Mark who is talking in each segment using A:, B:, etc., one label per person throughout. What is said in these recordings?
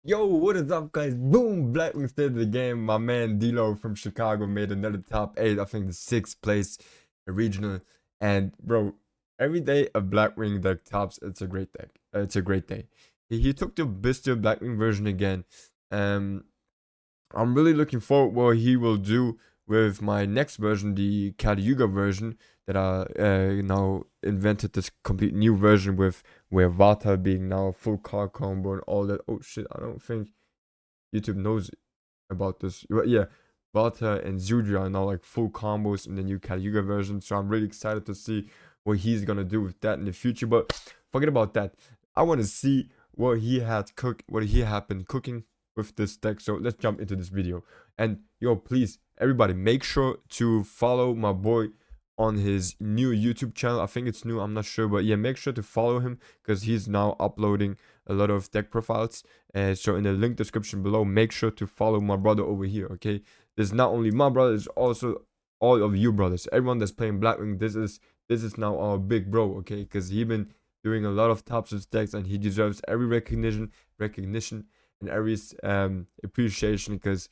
A: Yo, what is up, guys? Boom! Blackwings did the game. My man D-Lo from Chicago made another top 8. I think the 6th place regional. And bro, every day a Blackwing deck tops. It's a great deck. It's a great day. He took the Bystial Blackwing version again. I'm really looking forward what he will do with my next version, the Kali version, that I now invented this complete new version with, where Vata being now a full card combo and all that. Oh shit, I don't think YouTube knows about this. But yeah, Vata and Zudra are now like full combos in the new Kali version, so I'm really excited to see what he's gonna do with that in the future. But forget about that. I want to see what he had been cooking with this deck. So let's jump into this video. And yo, please, everybody, make sure to follow my boy on his new YouTube channel. I think it's new, I'm not sure, but yeah, make sure to follow him because he's now uploading a lot of deck profiles. So in the link description below, make sure to follow my brother over here. Okay, this is not only my brother, it's also all of you brothers, everyone that's playing Blackwing. This is now our big bro, okay, because he been doing a lot of top six decks and he deserves every recognition and every appreciation because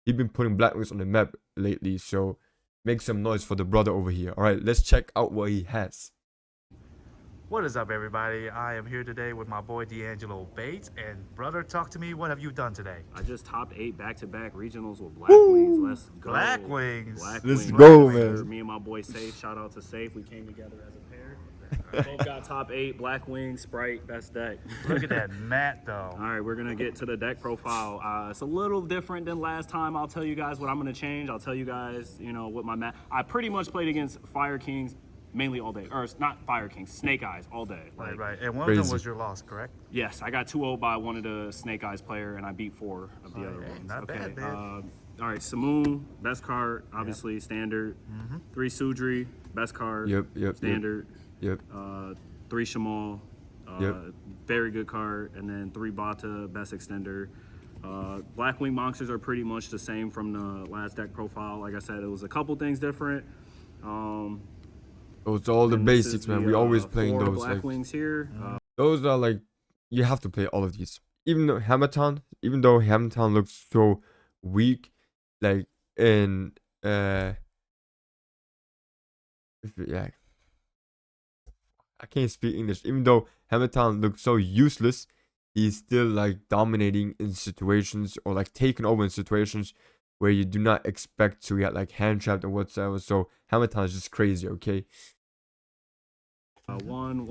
A: he's been putting Blackwings on the map lately. So make some noise for the brother over here. All right, let's check out what he has.
B: What is up, everybody? I am here today with my boy D'Angelo Bates. And brother, talk to me. What have you done today?
C: I just topped 8 back-to-back regionals with Blackwings. Let's go.
B: Blackwings.
A: Let's go, man.
C: Me and my boy Safe. Shout out to Safe. We came together as a pair. Both got top 8. Blackwing, Sprite, best deck.
B: Look at that mat, though.
C: All right, we're going to get to the deck profile. It's a little different than last time. I'll tell you guys what I'm going to change. I'll tell you guys, what my mat. I pretty much played against Fire Kings mainly all day, or not Fire Kings, Snake Eyes all day.
B: Right. And one of them was your loss, correct?
C: Yes, I got 2-0 by one of the Snake Eyes player, and I beat 4 of the other ones.
B: Not bad, man.
C: All right, Samoon, best card, obviously standard. 3 Sudri, best card, standard.
A: Yep.
C: 3 Shamal, very good card, and then 3 Bata, best extender. Blackwing monsters are pretty much the same from the last deck profile. Like I said, it was a couple things different.
A: Those are all the basics, man. We always playing those.
C: Blackwings here.
A: Those are like, you have to play all of these. Even though Hammertown looks so weak, like in I can't speak English. Even though Hammertown looks so useless, he's still like dominating in situations or like taking over in situations where you do not expect to get like hand trapped or whatsoever. So Hammertown is just crazy, okay?
C: One.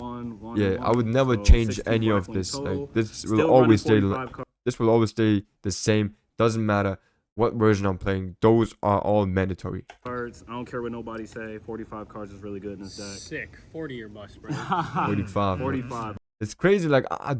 A: Yeah, I would never change any of this. Like this will always stay. This will always stay the same. Doesn't matter what version I'm playing. Those are all mandatory.
C: Cards. I don't care what nobody say. 45 cards is really good in this deck.
D: Sick. 40 or bust, bro.
A: 45.
C: 45.
A: It's crazy. Like I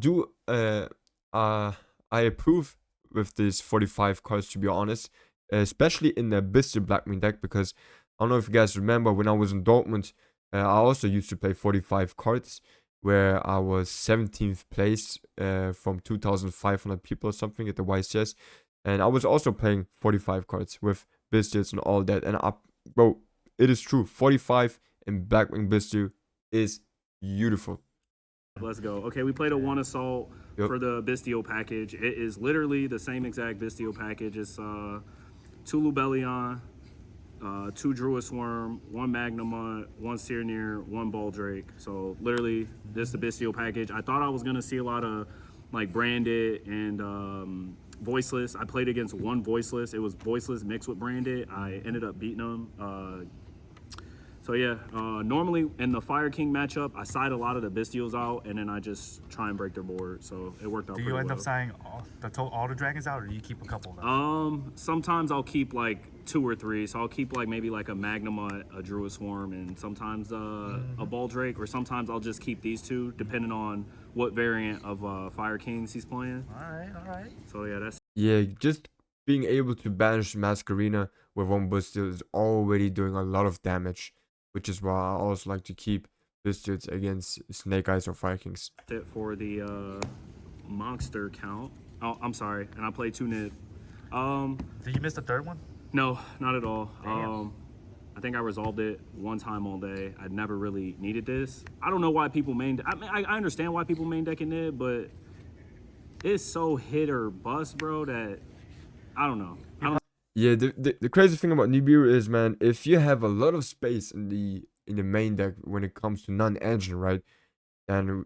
A: approve with these 45 cards, to be honest, especially in the Bystial Blackwing deck, because I don't know if you guys remember when I was in Dortmund. I also used to play 45 cards, where I was 17th place from 2,500 people or something at the YCS. And I was also playing 45 cards with Bystials and all that. And bro, it is true. 45 in Blackwing Bystial is beautiful.
C: Let's go. Okay, we played a 1 Assault for the Bystial package. It is literally the same exact Bystial package. It's 2 Lubellion, 2 Druid Worm, 1 Magnemite, 1 Searnier, 1 Baldrake. So literally, this is the Bystial package. I thought I was gonna see a lot of like branded and voiceless. I played against 1 voiceless. It was voiceless mixed with branded. I ended up beating them. So yeah, normally in the Fire King matchup, I side a lot of the Bystials out, and then I just try and break their board. So it worked out pretty well.
B: Do you end up siding all the dragons out, or do you keep a couple of them?
C: Sometimes I'll keep like 2 or 3. So I'll keep like maybe like a Magnemite, a Druid Swarm, and sometimes a Baldrake, or sometimes I'll just keep these 2, depending on what variant of Fire Kings he's playing.
B: All right.
C: So yeah, that's...
A: Yeah, just being able to banish Masquerina with 1 Bystial is already doing a lot of damage, which is why I also like to keep Bystials against Snake Eyes or Fire Kings.
C: It for the monster count. Oh, I'm sorry, and I played 2 Nib.
B: Did you miss the 3rd one?
C: No, not at all.
B: Damn.
C: I think I resolved it 1 time all day. I never really needed this. I don't know why people I understand why people main deck in Nib, but it's so hit or bust, bro, that I don't know.
A: Yeah, the crazy thing about Nibiru is, man, if you have a lot of space in the main deck when it comes to non-engine, right? Then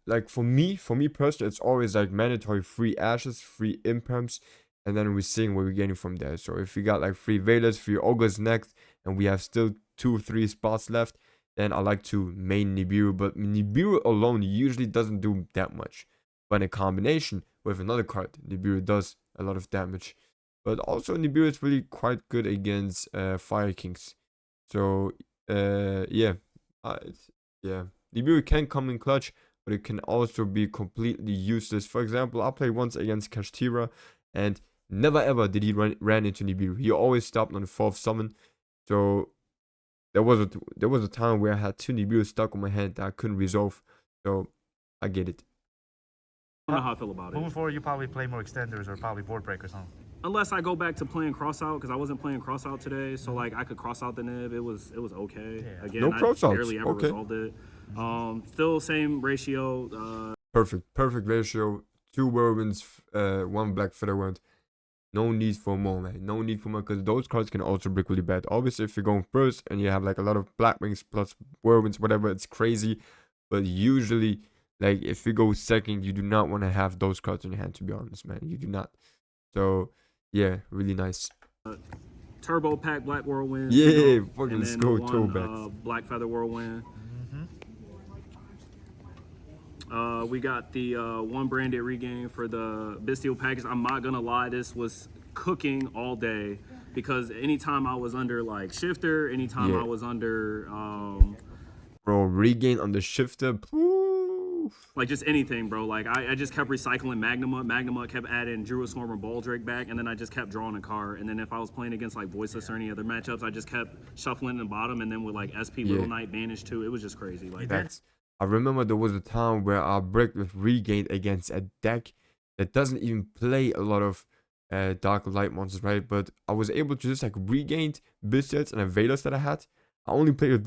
A: like for me personally, it's always like mandatory 3 ashes, 3 imperms, and then we're seeing what we're getting from there. So if we got like 3 Veilers, 3 ogres next, and we have still 2 or 3 spots left, then I like to main Nibiru. But Nibiru alone usually doesn't do that much, but in combination with another card, Nibiru does a lot of damage. But also Nibiru is really quite good against Fire Kings. So yeah, yeah, Nibiru can come in clutch, but it can also be completely useless. For example, I played once against Kashtira, and never ever did he ran into Nibiru. He always stopped on the 4th summon. So there was a time where I had 2 Nibiru stuck on my hand that I couldn't resolve. So I get it.
C: I don't know how I feel about it.
B: Moving forward, you probably play more extenders or probably board breakers, huh?
C: Unless I go back to playing crossout, because I wasn't playing crossout today, so like I could cross out the nib. It was okay.
B: Yeah.
C: Again,
A: No crossouts.
C: I barely ever
A: Okay.
C: resolved it. Still same ratio.
A: Perfect ratio. 2 whirlwinds, 1 black feather wand. No need for more, man. No need for more, because those cards can also break really bad. Obviously, if you're going first and you have like a lot of Blackwings plus whirlwinds, whatever, it's crazy. But usually, like if you go second, you do not want to have those cards in your hand, to be honest, man. You do not. So yeah, really nice.
C: Turbo pack Black Whirlwind.
A: Yeah,
C: and
A: fucking
C: then
A: go
C: one,
A: throwbacks.
C: Black Feather Whirlwind. We got the 1 branded regain for the Bystial package. I'm not gonna lie, this was cooking all day, because anytime I was under like shifter, anytime
A: Yeah.
C: I was under
A: Bro, regain on the shifter. Poof.
C: like just anything, bro. Like I just kept recycling Magnamut. Magnamut kept adding Druiswarm or Baldrake back, and then I just kept drawing a card. And then if I was playing against like Voiceless or any other matchups, I just kept shuffling in the bottom, and then with like SP Little Knight Banish too. It was just crazy. Like
A: That's. I remember there was a time where I bricked with regain against a deck that doesn't even play a lot of dark light monsters, right? But I was able to just like regain Bystials and Veilers that I had. I only played with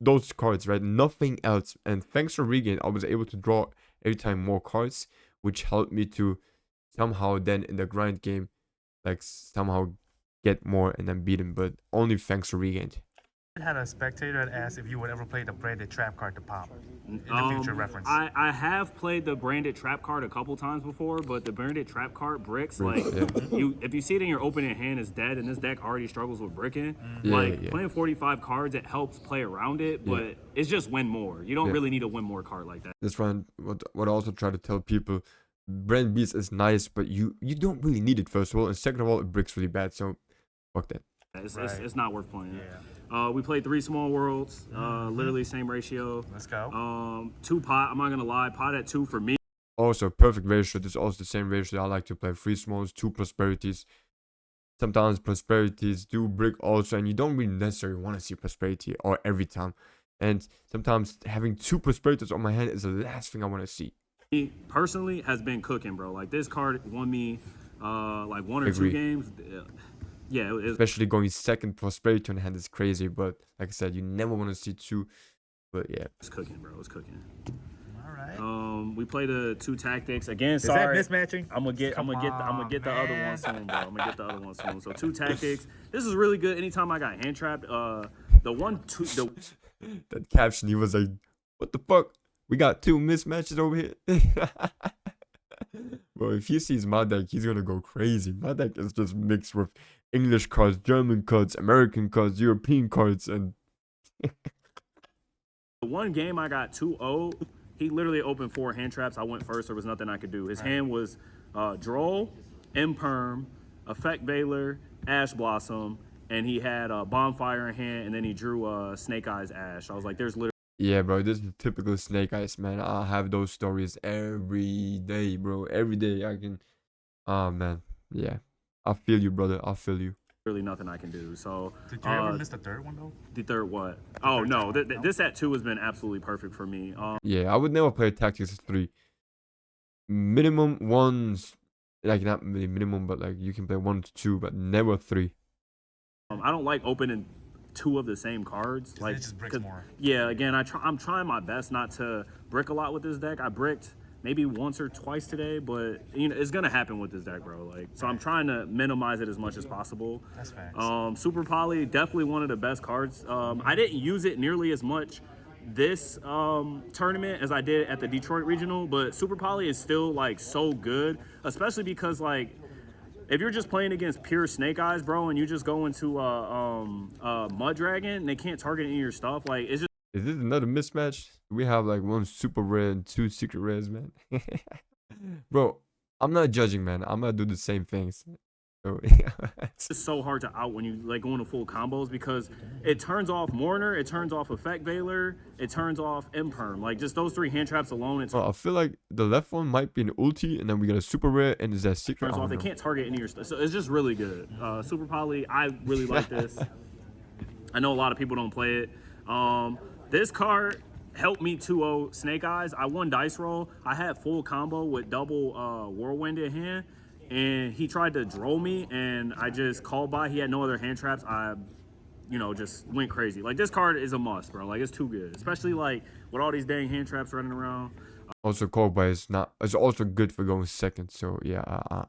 A: those cards, right? Nothing else. And thanks to regain, I was able to draw every time more cards, which helped me to somehow then in the grind game, like somehow get more and then beat him. But only thanks to regain.
B: I had a spectator that asked if you would ever play the branded trap card to pop in the future reference.
C: I have played the branded trap card a couple times before, but the branded trap card bricks, like if you see it in your opening hand, it's dead, and this deck already struggles with bricking. Playing 45 cards, it helps play around it, but it's just win more. You don't really need a win more card like that.
A: That's what I also try to tell people. Brand Beast is nice, but you don't really need it, first of all, and second of all, it bricks really bad, so fuck that.
C: It's not worth playing. We played 3 small worlds, literally same ratio.
B: Let's go.
C: 2 pot, I'm not gonna lie, pot at 2 for me.
A: Also, perfect ratio. This is also the same ratio. I like to play 3 smalls, 2 prosperities. Sometimes prosperities do brick also, and you don't really necessarily want to see prosperity or every time. And sometimes having 2 prosperities on my hand is the last thing I want to see.
C: Me personally has been cooking, bro. Like this card won me like 1 or 2 games. Yeah,
A: especially going second prosperity on hand is crazy, but like I said, you never want to see 2. But yeah,
C: it's cooking, bro. It's cooking.
B: All right.
C: We play the 2 tactics again.
B: Is
C: sorry,
B: that mismatching?
C: I'm gonna get the other one soon, bro. I'm gonna get the other one soon. So 2 tactics. This is really good. Anytime I got hand trapped,
A: that caption, he was like, "What the fuck? We got 2 mismatches over here." Bro, if he sees my deck, he's gonna go crazy. My deck is just mixed with English cards, German cards, American cards, European cards, and
C: the one game I got 2-0, he literally opened 4 hand traps. I went first. There was nothing I could do. His hand was Droll, Imperm, Effect Veiler, Ash Blossom, and he had a Bonfire in hand, and then he drew Snake Eyes Ash. I was like, there's literally...
A: Yeah, bro, this is typical Snake Eyes, man. I have those stories every day, bro. Every day I can... Oh, man. Yeah. I feel you, brother. I feel you.
C: Really nothing I can do. So
B: did you ever miss the third one, though?
C: The third what? Oh, no. This at 2 has been absolutely perfect for me.
A: Yeah, I would never play Tactics 3. Minimum 1s... Like, not really minimum, but like, you can play 1 to 2, but never 3.
C: I don't like opening 2 of the same cards. Like,
B: it just bricks more.
C: Yeah, again, I'm trying my best not to brick a lot with this deck. I bricked maybe once or twice today, but you know it's gonna happen with this deck, bro. Like, so I'm trying to minimize it as much as possible.
B: That's facts.
C: Super Poly, definitely one of the best cards. I didn't use it nearly as much this tournament as I did at the Detroit Regional, but Super Poly is still like so good, especially because like if you're just playing against pure Snake Eyes, bro, and you just go into Mud Dragon and they can't target any of your stuff, like it's just.
A: Is this another mismatch? We have like one super rare and two secret rares, man. Bro, I'm not judging, man. I'm gonna do the same things. So
C: It's so hard to out when you like go into full combos because it turns off Mourner, it turns off Effect Veiler, it turns off Imperm. Like just those three hand traps alone, it
A: I feel like the left one might be an ulti, and then we get a super rare, and is that secret?
C: turns off. They can't target any of your stuff. So it's just really good. Super Poly, I really like this. I know a lot of people don't play it. This card helped me 2-0 Snake Eyes. I won dice roll. I had full combo with double Whirlwind in hand, and he tried to droll me, and I just called by. He had no other hand traps. I, you know, just went crazy. Like this card is a must, bro. Like it's too good, especially like with all these dang hand traps running around.
A: Also, called by is not. It's also good for going second. So yeah,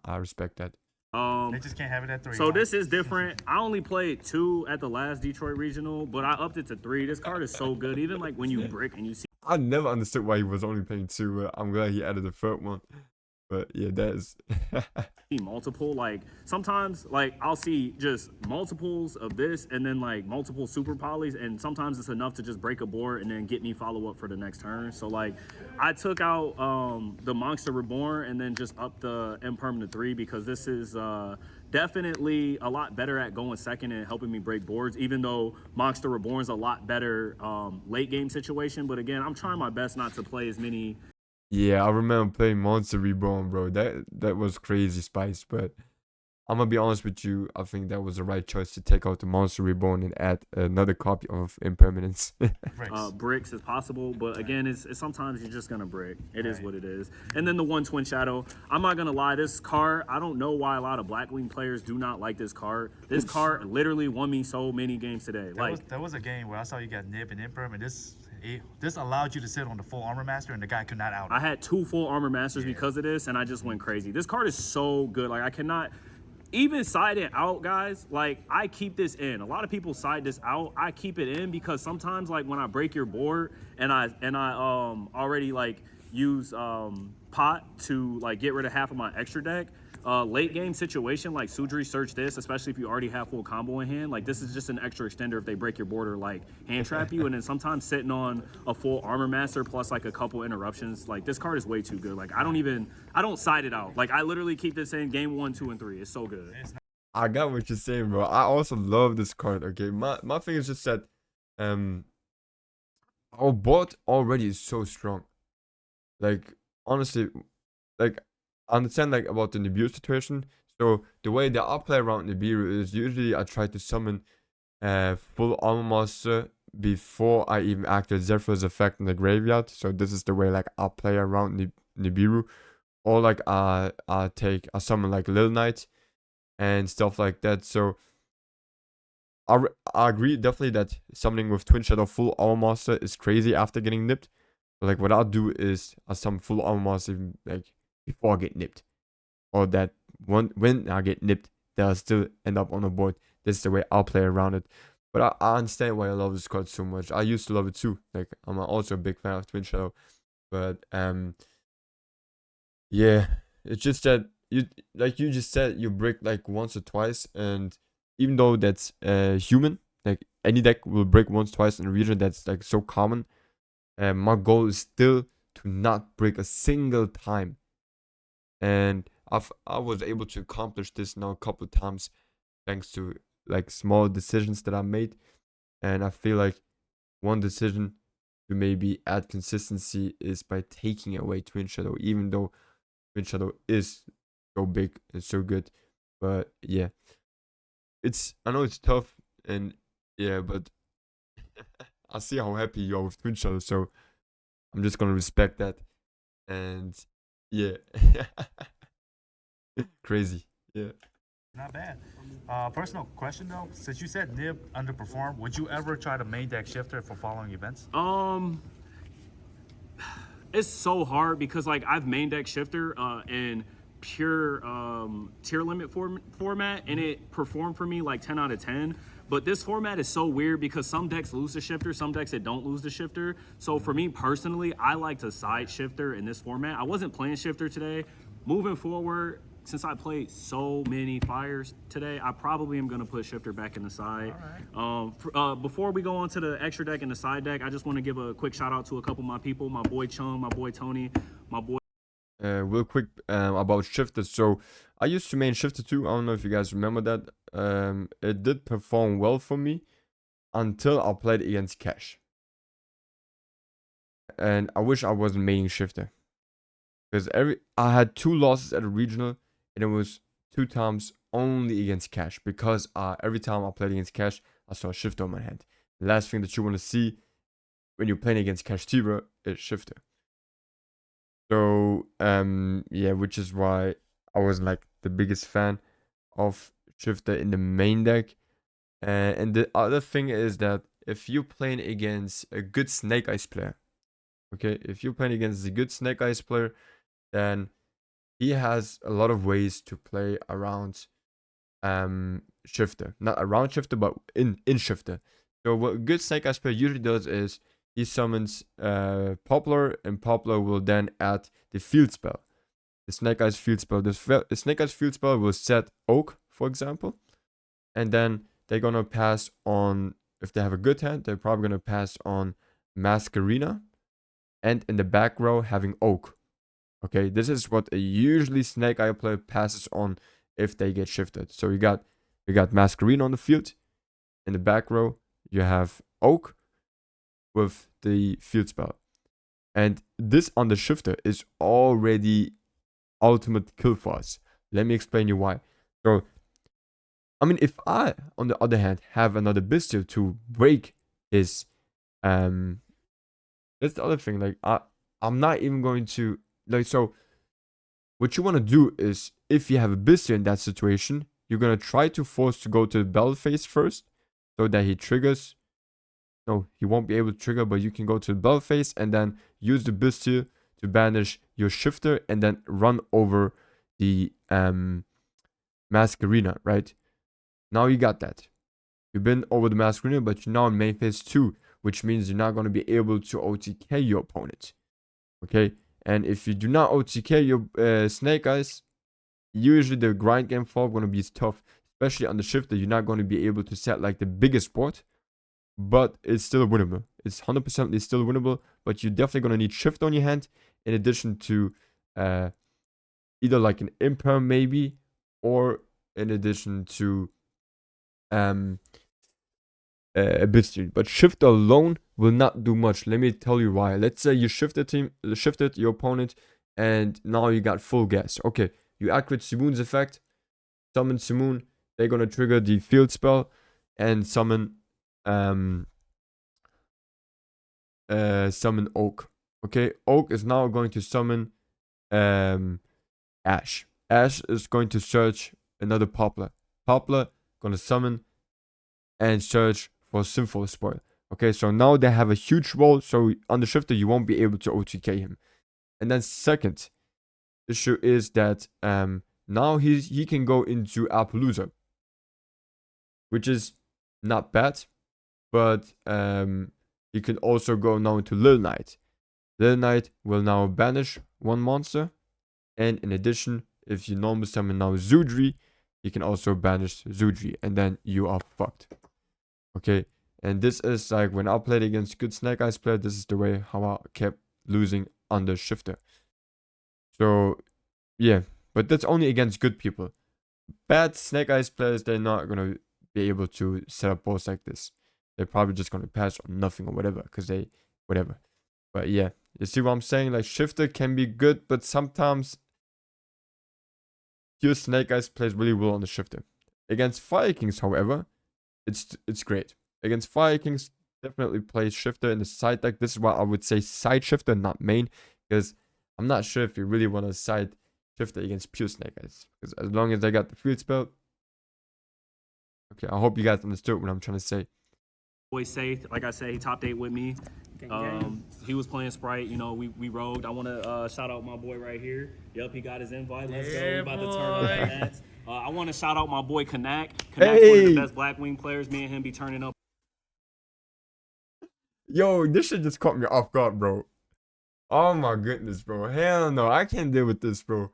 A: I respect that.
B: They just can't have it at 3.
C: So this is different. I only played 2 at the last Detroit Regional, but I upped it to 3. This card is so good. Even like when you brick and you see
A: I never understood why he was only playing 2. But I'm glad he added the third one. But yeah, that is.
C: multiple, like sometimes like I'll see just multiples of this and then like multiple super polys, and sometimes it's enough to just break a board and then get me follow up for the next turn. So like I took out the Monster Reborn and then just up the Impermanent 3 because this is definitely a lot better at going second and helping me break boards, even though Monster Reborn is a lot better late game situation. But again, I'm trying my best not to play as many.
A: Yeah, I remember playing Monster Reborn, bro. That was crazy spice. But I'm gonna be honest with you. I think that was the right choice to take out the Monster Reborn and add another copy of Impermanence.
C: Bricks as possible, but again, it's sometimes you're just gonna brick. It is what it is. And then the one Twin Shadow. I'm not gonna lie, this card, I don't know why a lot of Blackwing players do not like this card. This card literally won me so many games today.
B: There was a game where I saw you got Nib and Imperm, and this allowed you to sit on the full armor master, and the guy could not out.
C: I had 2 full armor masters because of this, and I just went crazy. This card is so good. Like I cannot. Even side it out, guys, like I keep this in. A lot of people side this out. I keep it in because sometimes like when I break your board and I already like use pot to like get rid of half of my extra deck, late game situation like Sudri search this, especially if you already have full combo in hand, like this is just an extra extender if they break your board or like hand trap you. And then sometimes sitting on a full armor master plus like a couple interruptions, like this card is way too good. Like I don't side it out. Like I literally keep this in game 1, 2, and 3. It's so good.
A: I got what you're saying, bro. I also love this card. Okay, my thing is just that our bot already is so strong. Like honestly, like I understand like about the Nibiru situation. So the way that I play around Nibiru is usually I try to summon full armor master before I even activate Zephyr's effect in the graveyard. So this is the way like I play around Nibiru. Or like I summon like Little Knight and stuff like that. So I agree definitely that summoning with Twin Shadow full armor master is crazy after getting nipped. But like what I'll do is I summon full armor master like before I get nipped, or that when I get nipped, they'll still end up on the board. This is the way I'll play around it. But I understand why I love this card so much. I used to love it too. Like I'm also a big fan of Twin Shadow, but yeah, it's just that you just said you break like once or twice, and even though that's human, like any deck will break once twice in a region that's like so common. My goal is still to not break a single time. And I was able to accomplish this now a couple of times thanks to like small decisions that I made. And I feel like one decision to maybe add consistency is by taking away Twin Shadow, even though Twin Shadow is so big and so good. But yeah, I know it's tough, and yeah, but I see how happy you are with Twin Shadow, so I'm just gonna respect that. And yeah. Crazy. Yeah.
B: Not bad. Personal question though, since you said Nib underperformed, would you ever try to main deck shifter for following events?
C: it's so hard because like I've main deck Shifter in pure tier limit format, and it performed for me like 10 out of 10. But this format is so weird because some decks lose the Shifter, some decks that don't lose the Shifter. So for me personally, I like to side Shifter in this format. I wasn't playing Shifter today. Moving forward, since I played so many fires today, I probably am going to put Shifter back in the side. Before we go on to the extra deck and the side deck, I just want to give a quick shout out to a couple of my people, my boy Chung, my boy Tony, my boy.
A: Real quick about Shifter. So I used to main Shifter too. I don't know if you guys remember that. It did perform well for me until I played against Cash. And I wish I wasn't maining Shifter. Because I had 2 losses at a regional, and it was 2 times only against Cash. Because every time I played against Cash, I saw a Shifter on my hand. The last thing that you want to see when you're playing against Cash Tira is Shifter. So, yeah, which is why I wasn't like the biggest fan of Shifter in the main deck. And the other thing is that if you're playing against a good Snake Eyes player, okay, if you're playing against a good Snake Eyes player, then he has a lot of ways to play around Shifter. Not around Shifter, but in Shifter. So what a good Snake Eyes player usually does is he summons Poplar, and Poplar will then add the field spell. The Snake Eyes field spell. The Snake Eyes field spell will set Oak, for example. And then they're gonna pass on, if they have a good hand, they're probably gonna pass on Masquerina. And in the back row, having Oak. Okay, this is what a usually Snake Eye player passes on if they get shifted. So you got Masquerina on the field. In the back row, you have Oak with the field spell. And this on the shifter is already ultimate kill for us. Let me explain you why. So, I mean, if I, on the other hand, have another Bystial to break his, that's the other thing. Like, I'm not even going to, like, so, what you want to do is, if you have a Bystial in that situation, you're going to try to force to go to the battle phase first, so that he triggers. No, he won't be able to trigger, but you can go to the battle phase and then use the Bystial to banish your shifter and then run over the Masquerina, right? Now you got that. You've been over the Masquerina, but you're now in main phase 2, which means you're not going to be able to OTK your opponent. Okay? And if you do not OTK your Snake Eyes, usually the grind game fall going to be tough, especially on the shifter. You're not going to be able to set like the biggest board, but it's still winnable. It's 100% still winnable, but you're definitely going to need shift on your hand in addition to either like an Imperm maybe, or in addition to a Bystial. But shift alone will not do much. Let me tell you why. Let's say you shifted your opponent, and now you got full gas. Okay, you activate Simoon's effect, summon Simoon. They're gonna trigger the field spell and summon summon Oak. Okay, Oak is now going to summon Ash. Ash is going to search another Poplar. Poplar gonna summon and search for Sinful Spoil. Okay, so now they have a huge role. So on the shifter, you won't be able to OTK him. And then second issue is that now he can go into Appaloosa, which is not bad, but he can also go now into Lil Knight. Lil Knight will now banish one monster, and in addition, if you normal summon now Zudri, you can also banish Zudri, and then you are fucked. Okay, and this is like when I played against good Snake Eyes player, this is the way how I kept losing on the shifter. So yeah, but that's only against good people. Bad Snake Eyes players, they're not gonna be able to set up boards like this. They're probably just gonna pass on nothing or whatever, because they whatever. But yeah, you see what I'm saying? Like shifter can be good, but sometimes pure Snake Eyes plays really well on the shifter. Against Fire Kings, however, it's great. Against Fire Kings, definitely play shifter in the side deck. This is why I would say side shifter, not main, because I'm not sure if you really want to side shifter against pure Snake Eyes, because as long as they got the field spell. Okay, I hope you guys understood what I'm trying to say.
C: Boy Safe, like I said, he top 8 with me. He was playing Sprite. You know, we rogued. I want to shout out my boy right here. Yep, he got his invite. Let's go. We're about to turn up at Nats. I want to shout out my boy Kanak. Kanak's one of the best Blackwing players. Me and him be turning up.
A: Yo, this shit just caught me off guard, bro. Oh my goodness, bro. Hell no, I can't deal with this, bro.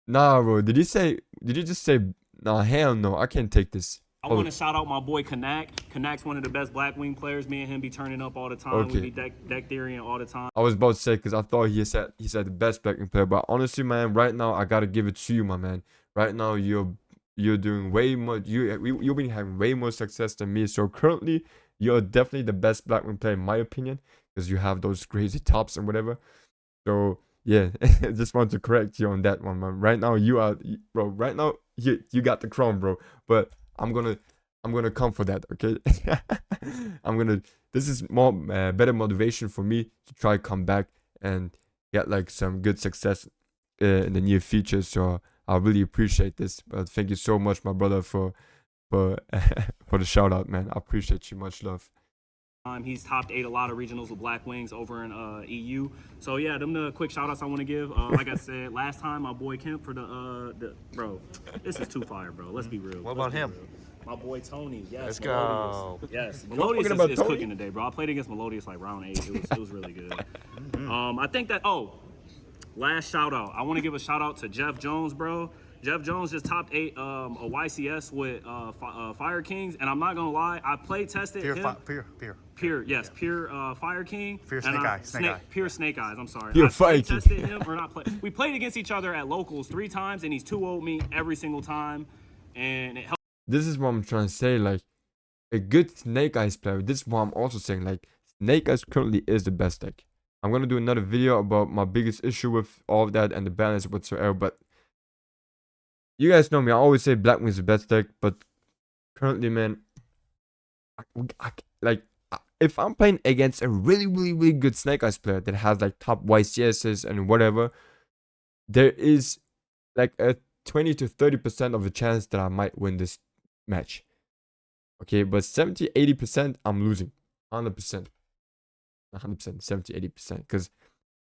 A: Nah, bro. Did you just say, nah, hell no, I can't take this.
C: I want to shout out my boy Kanak. Kanak's one of the best Blackwing players. Me and him be turning up all the time.
A: Okay.
C: We be deck theorying all the time.
A: I was about to say, because I thought he said the best Blackwing player, but honestly, man, right now, I gotta give it to you, my man. Right now, you're doing way more, you've been having way more success than me, so currently, you're definitely the best Blackwing player, in my opinion, because you have those crazy tops and whatever. So, yeah, I just want to correct you on that one, man. Right now, bro, right now, you got the crown, bro, but I'm gonna come for that, okay? This is more better motivation for me to try come back and get like some good success in the near future. So I really appreciate this. But thank you so much, my brother, for for the shout out, man. I appreciate you, much love.
C: He's topped 8 a lot of regionals with Blackwings over in EU. So yeah, them the quick shout outs I want to give. Like I said last time, my boy Kemp for the bro. This is too fire, bro. Let's be real.
B: What about him?
C: My boy Tony. Yes,
B: Let's
C: Melodious.
B: go.
C: Yes,
A: talking
C: Melodious
A: about
C: is
A: Tony?
C: cooking today, bro. I played against Melodious like round 8. It was really good. I think that last shout out. I want to give a shout out to Jeff Jones, bro. Jeff Jones just topped 8 a YCS with Fire Kings, and I'm not gonna lie, I play tested him. Pure Fire King.
B: Pure Snake Eye.
C: Pure Snake Eyes. I'm sorry.
A: Pure
C: I play
A: Fire King.
C: tested him or not play. We played against each other at locals 3 times, and he's 2-0'd me every single time, and it helped.
A: This is what I'm trying to say. Like a good Snake Eyes player. This is what I'm also saying. Like Snake Eyes currently is the best deck. I'm gonna do another video about my biggest issue with all of that and the balance whatsoever, but you guys know me, I always say Blackwing is the best deck, but currently, man, if I'm playing against a really good Snake Eyes player that has like top YCSs and whatever, there is like a 20 to 30% of a chance that I might win this match. Okay, but 70-80% I'm losing. 100%. 70-80%, because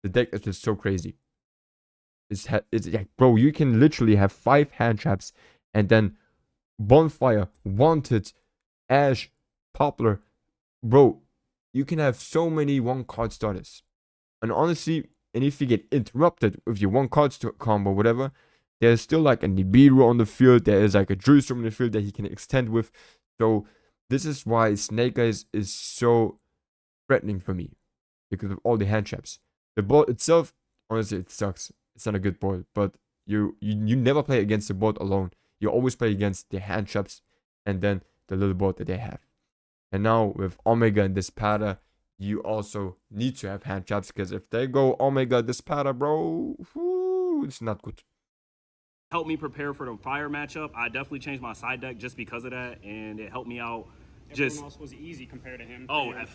A: the deck is just so crazy. It's like, bro, you can literally have 5 hand traps and then Bonfire, Wanted, Ash, Poplar. Bro, you can have so many 1-card starters. And honestly, and if you get interrupted with your 1-card combo, whatever, there's still like a Nibiru on the field. There is like a Jerusalem in the field that he can extend with. So this is why Snake Eyes is so threatening for me, because of all the hand traps. The board itself, honestly, it sucks. It's not a good board, but you never play against the board alone. You always play against the hand traps and then the little board that they have. And now with Omega and Dispada, you also need to have hand traps, because if they go Omega Dispada, bro, it's not good.
C: Helped me prepare for the Fire matchup. I definitely changed my side deck just because of that, and it helped me out.
D: Everyone else was easy compared to him.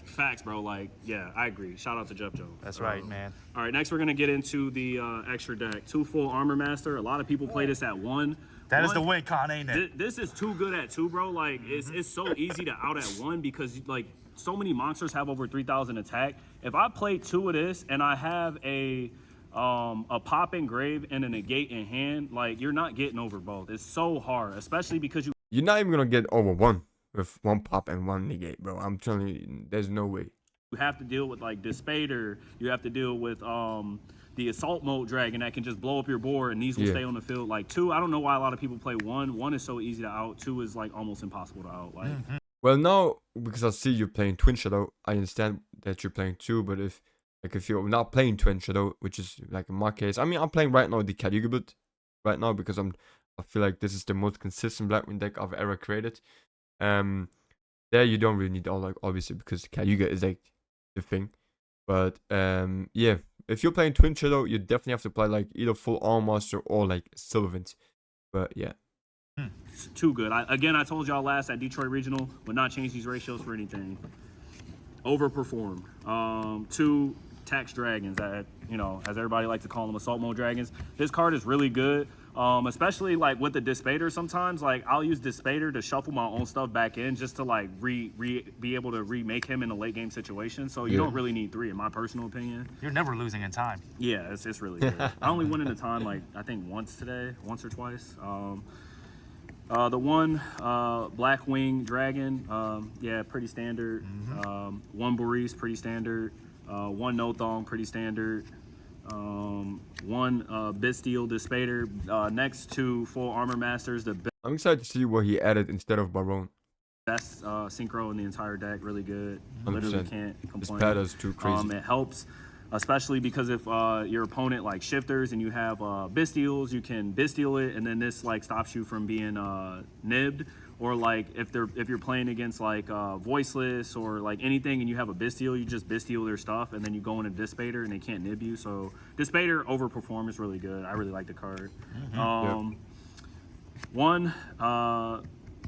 C: Facts, bro. Like, yeah, I agree. Shout out to Jeff Jones.
B: That's right, man.
C: All right, next we're gonna get into the extra deck. 2 full Armor Master. A lot of people play this at 1.
B: That is the win con, ain't it?
C: This is too good at 2, bro. Like, it's so easy to out at 1 because like so many monsters have over 3,000 attack. If I play 2 of this and I have a pop engrave and a negate in hand, like, you're not getting over both. It's so hard, especially because
A: you're not even gonna get over 1 with 1 pop and 1 negate, bro. I'm telling you, there's no way.
C: You have to deal with like Dispader. You have to deal with the Assault Mode Dragon that can just blow up your board, and these will stay on the field. Like 2, I don't know why a lot of people play 1. 1 is so easy to out. 2 is like almost impossible to out. Like,
A: Well, now because I see you're playing Twin Shadow, I understand that you're playing 2. But if you're not playing Twin Shadow, which is like in my case, I mean, I'm playing right now the Caliga build right now because I feel like this is the most consistent Blackwing deck I've ever created. There you don't really need all, like, obviously, because Caliga is like the thing. But yeah, if you're playing Twin Shadow, you definitely have to play like either full Armor Master or like Sylvant. But yeah,
C: it's too good. I told y'all last at Detroit Regional, would not change these ratios for anything. Overperformed. 2 Tax Dragons, as everybody likes to call them, Assault Mode Dragons. This card is really good. Especially like with the Dispater sometimes, like I'll use Dispater to shuffle my own stuff back in just to like be able to remake him in a late game situation. So you don't really need 3 in my personal opinion.
B: You're never losing in time.
C: Yeah, it's really good. I only went in a time like I think once or twice. The one Blackwing Dragon, yeah, pretty standard. One Boris, pretty standard. One Nothong, pretty standard. One Bystial Dispater next to full Armor Masters, the
A: I'm excited to see what he added instead of Baron.
C: best synchro in the entire deck. Really good.
A: 100%.
C: Literally can't
A: This
C: complain.
A: pad is too crazy.
C: It helps, especially because if your opponent like shifters and you have Bystials, you can Bystial it, and then this like stops you from being nibbed. Or like if you're playing against like voiceless or like anything and you have a Bystial, you just Bystial their stuff and then you go into Dispater and they can't nib you. So Dispater overperform is really good. I really like the card. One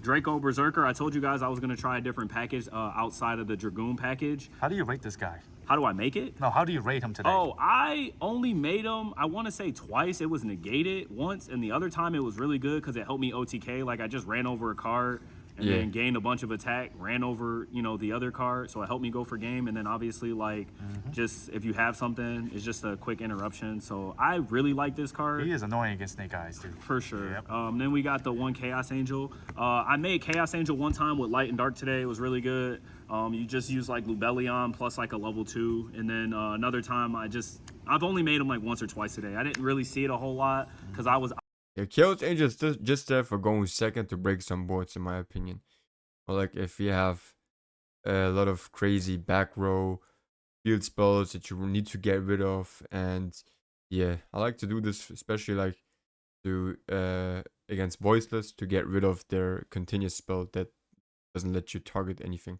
C: Draco Berserker. I told you guys I was gonna try a different package outside of the Dragoon package.
B: How do you rate this guy?
C: How do I make it?
B: No, how do you rate him today?
C: Oh, I only made him, I want to say twice. It was negated once, and the other time it was really good because it helped me OTK. Like, I just ran over a card and then gained a bunch of attack, ran over, you know, the other card, so it helped me go for game. And then obviously, like, just if you have something, it's just a quick interruption. So I really like this card.
B: He is annoying against Snake Eyes, too.
C: For sure.
B: Yep.
C: Then we got the one Chaos Angel. I made Chaos Angel one time with Light and Dark today. It was really good. You just use like Lubellion plus like a level 2. And then another time I've only made him like once or twice today. I didn't really see it a whole lot because I was...
A: Yeah, Chaos Angel is just there for going second to break some boards, in my opinion. Or like if you have a lot of crazy back row field spells that you need to get rid of, and yeah, I like to do this especially like to against voiceless to get rid of their continuous spell that doesn't let you target anything.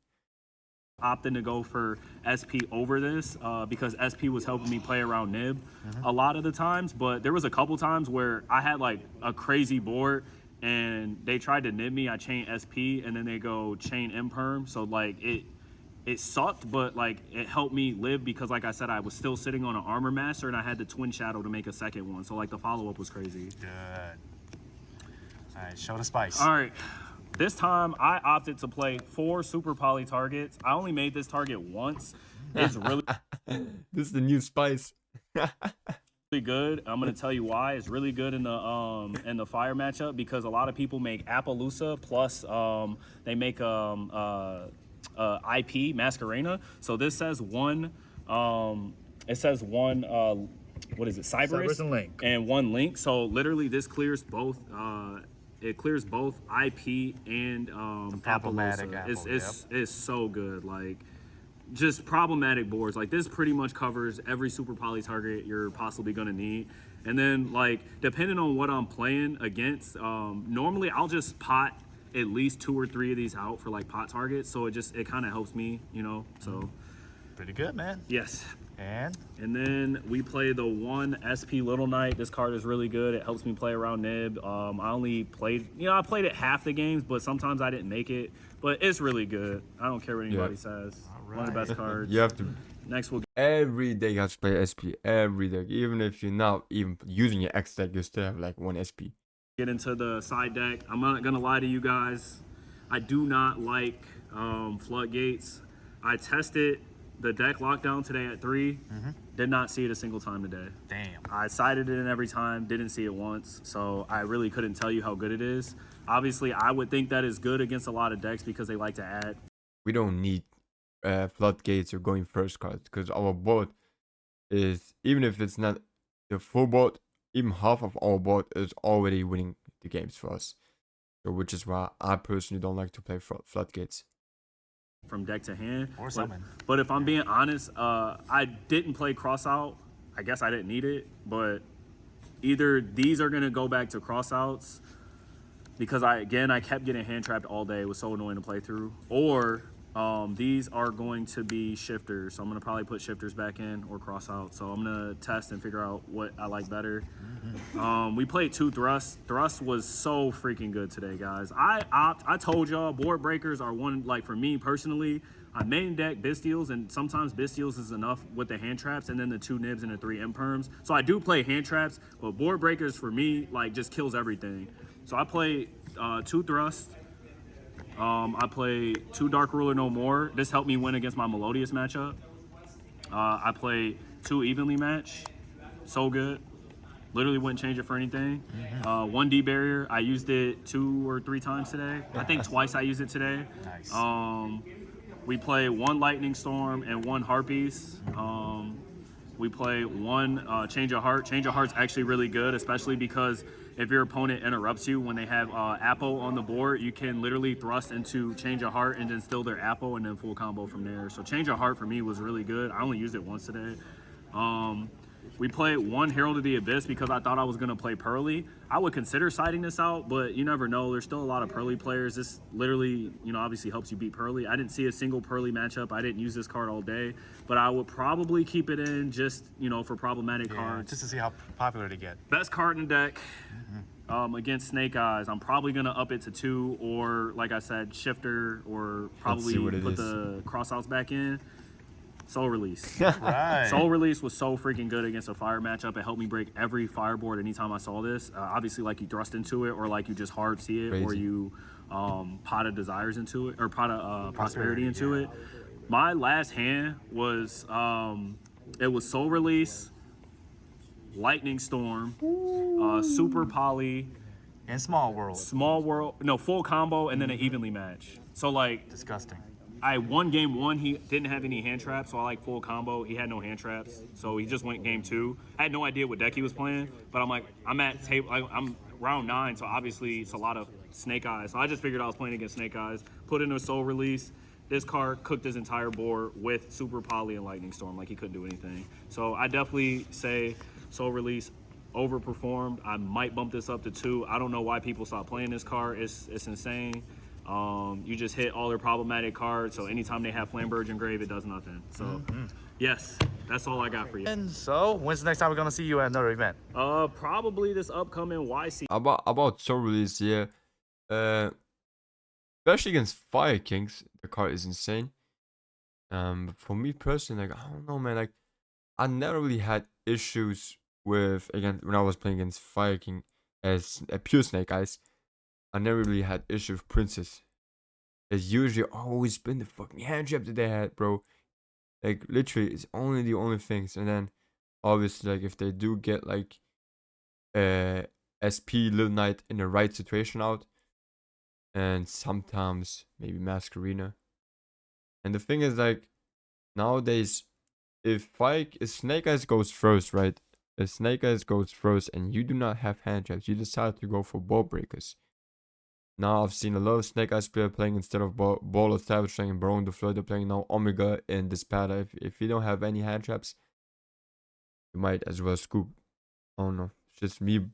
C: Opting to go for SP over this because SP was helping me play around Nib a lot of the times, but there was a couple times where I had like a crazy board and they tried to nib me. I chain SP and then they go chain Imperm, so like it sucked, but like it helped me live because like I said, I was still sitting on an Armor Master and I had the Twin Shadow to make a second one, so like the follow-up was crazy.
B: Good. All right, show the spice.
C: All right. This time, I opted to play 4 Super Poly targets. I only made this target once. It's really
A: This is the new spice.
C: really good. I'm gonna tell you why. It's really good in the fire matchup because a lot of people make Appaloosa plus they make IP Masquerena. So this says one. It says one. What is it? Cyberus
B: and Link.
C: And one Link. So literally, this clears both. It clears both IP and
B: problematic
C: Appaloosa. It's so good. Like, just problematic boards. Like, this pretty much covers every Super Poly target you're possibly gonna need. And then, like, depending on what I'm playing against, normally I'll just pot at least 2 or 3 of these out for like pot targets. So it kind of helps me, you know. So
B: Pretty good, man.
C: yes.
B: And
C: then we play the one SP Little Knight. This card is really good. It helps me play around Nib. I only played, I played it half the games, but sometimes I didn't make it. But it's really good. I don't care what anybody says. One of the best cards.
A: You have to
C: Next we'll
A: every day you have to play SP every day. Even if you're not even using your X deck, you still have like one SP.
C: get into the side deck. I'm not gonna lie to you guys. I do not like floodgates. I tested the deck lockdown today at 3. Did not see it a single time today.
B: damn.
C: I sided it in every time, didn't see it once, so I really couldn't tell you how good it is. Obviously, I would think that is good against a lot of decks because they like to add.
A: We don't need floodgates or going first cards because our board is, even if it's not the full board, even half of our board is already winning the games for us. So which is why I personally don't like to play floodgates.
C: From deck to hand.
B: Or summon.
C: But if I'm being honest, I didn't play cross out. I guess I didn't need it, but either these are gonna go back to cross outs because I kept getting hand trapped all day. It was so annoying to play through. Or these are going to be shifters. So I'm gonna probably put shifters back in or cross out. So I'm gonna test and figure out what I like better. We played 2 thrusts. Thrust was so freaking good today, guys. I told y'all board breakers are one, like for me personally, I main deck Bystials, and sometimes Bystials is enough with the hand traps, and then the 2 Nibs and the 3 Imperms. So I do play hand traps, but board breakers for me like just kills everything. So I play 2 Thrust. I play 2 Dark Ruler No More. This helped me win against my Melodious matchup. I play 2 Evenly Match. So good. Literally wouldn't change it for anything. 1 D Barrier. I used it 2 or 3 times today. I think twice I used it today.
B: Nice.
C: We play 1 Lightning Storm and 1 Harpies. We play 1 Change of Heart. Change of Heart's actually really good, especially because if your opponent interrupts you when they have Apple on the board, you can literally thrust into Change of Heart and then steal their Apple and then full combo from there. So Change of Heart for me was really good. I only used it once today. We played 1 Herald of the Abyss because I thought I was going to play Pearly. I would consider siding this out, but you never know. There's still a lot of Pearly players. This literally, obviously helps you beat Pearly. I didn't see a single Pearly matchup. I didn't use this card all day, but I would probably keep it in just, for problematic cards.
B: Just to see how popular they get.
C: Best card in the deck against Snake Eyes. I'm probably going to up it to 2 or, like I said, Shifter or probably put the crossouts back in. Soul Release.
B: Right.
C: Soul Release was so freaking good against a fire matchup. It helped me break every fireboard anytime I saw this. Obviously, like you thrust into it, or like you just hard see it, or you pot of desires into it, or pot of prosperity into it. My last hand was it was Soul Release, Lightning Storm, Super Poly,
B: And Small World.
C: Full combo, and then an evenly match. So like
B: Disgusting.
C: I won game 1. He didn't have any hand traps, so I like full combo. He had no hand traps, so he just went game 2. I had no idea what deck he was playing, but I'm at table. I'm round 9, so obviously it's a lot of Snake Eyes. So I just figured I was playing against Snake Eyes. Put in a Soul Release. This card cooked his entire board with Super Poly and Lightning Storm. Like he couldn't do anything. So I definitely say Soul Release overperformed. I might bump this up to 2. I don't know why people stop playing this card. It's insane. You just hit all their problematic cards, so anytime they have Flamberge engraved, it does nothing. So, yes, that's all I got for you.
B: And so, when's the next time we're gonna see you at another event?
C: Probably this upcoming YC.
A: About Soul Release, yeah. Especially against Fire Kings, the card is insane. For me personally, like I don't know, man. Like I never really had issues with when I was playing against Fire King as a pure Snake Eyes. I never really had issue with Princess. It's usually always been the fucking hand trap that they had, bro. Like literally, it's only the only things. And then obviously, like if they do get like SP Little Knight in the right situation out, and sometimes maybe Masquerena. And the thing is, like nowadays, if Snake Eyes goes first, right? If Snake Eyes goes first, and you do not have hand traps, you decide to go for ball breakers. Now I've seen a lot of Snake Eyes player playing instead of Ball of Savage playing and Baron the Flood. They're playing now Omega in this pattern. If you don't have any hand traps, you might as well scoop. I don't know. It's just me,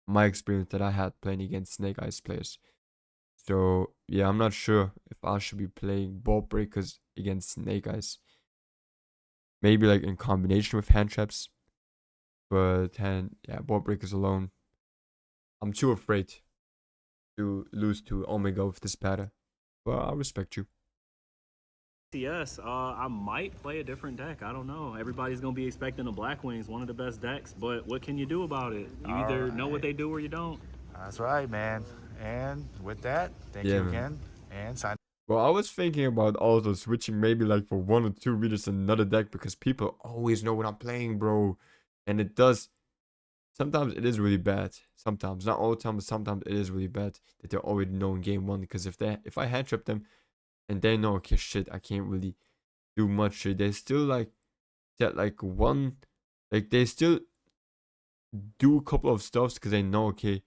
A: my experience that I had playing against Snake Eyes players. So yeah, I'm not sure if I should be playing ball breakers against Snake Eyes. Maybe like in combination with hand traps. But ball breakers alone, I'm too afraid to lose to Omega with this pattern. Well, I respect you.
C: Yes, I might play a different deck. I don't know. Everybody's going to be expecting the Blackwings, one of the best decks, but what can you do about it? You either know what they do or you don't.
B: That's right, man. And with that, thank you again. And sign.
A: Well, I was thinking about also switching maybe like for 1 or 2 readers another deck because people always know what I'm playing, bro. And it does. Sometimes it is really bad. Sometimes, not all the time, but sometimes it is really bad that they're already know in game 1. Because if I hand trap them and they know, okay, shit, I can't really do much. They still like set like one, like they still do a couple of stuffs because they know, okay,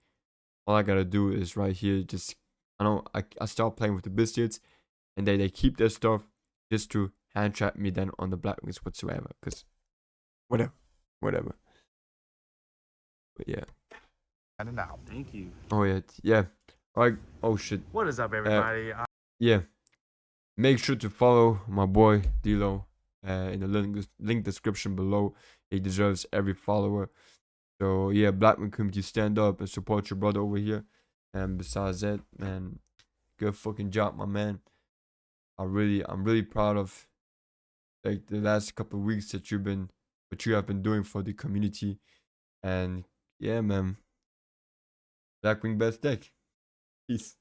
A: all I gotta do is right here. Just I start playing with the Bystials and they keep their stuff just to hand trap me then on the Blackwings whatsoever. Because whatever. But yeah.
B: And now.
C: Thank you.
A: Oh yeah. Alright. Oh shit.
B: What is up, everybody?
A: Yeah. Make sure to follow my boy Dilo in the link description below. He deserves every follower. So yeah, Blackwing community, stand up and support your brother over here. And besides that, man, good fucking job, my man. I'm really proud of like the last couple of weeks that what you have been doing for the community. And yeah, man, Blackwing best deck. Peace.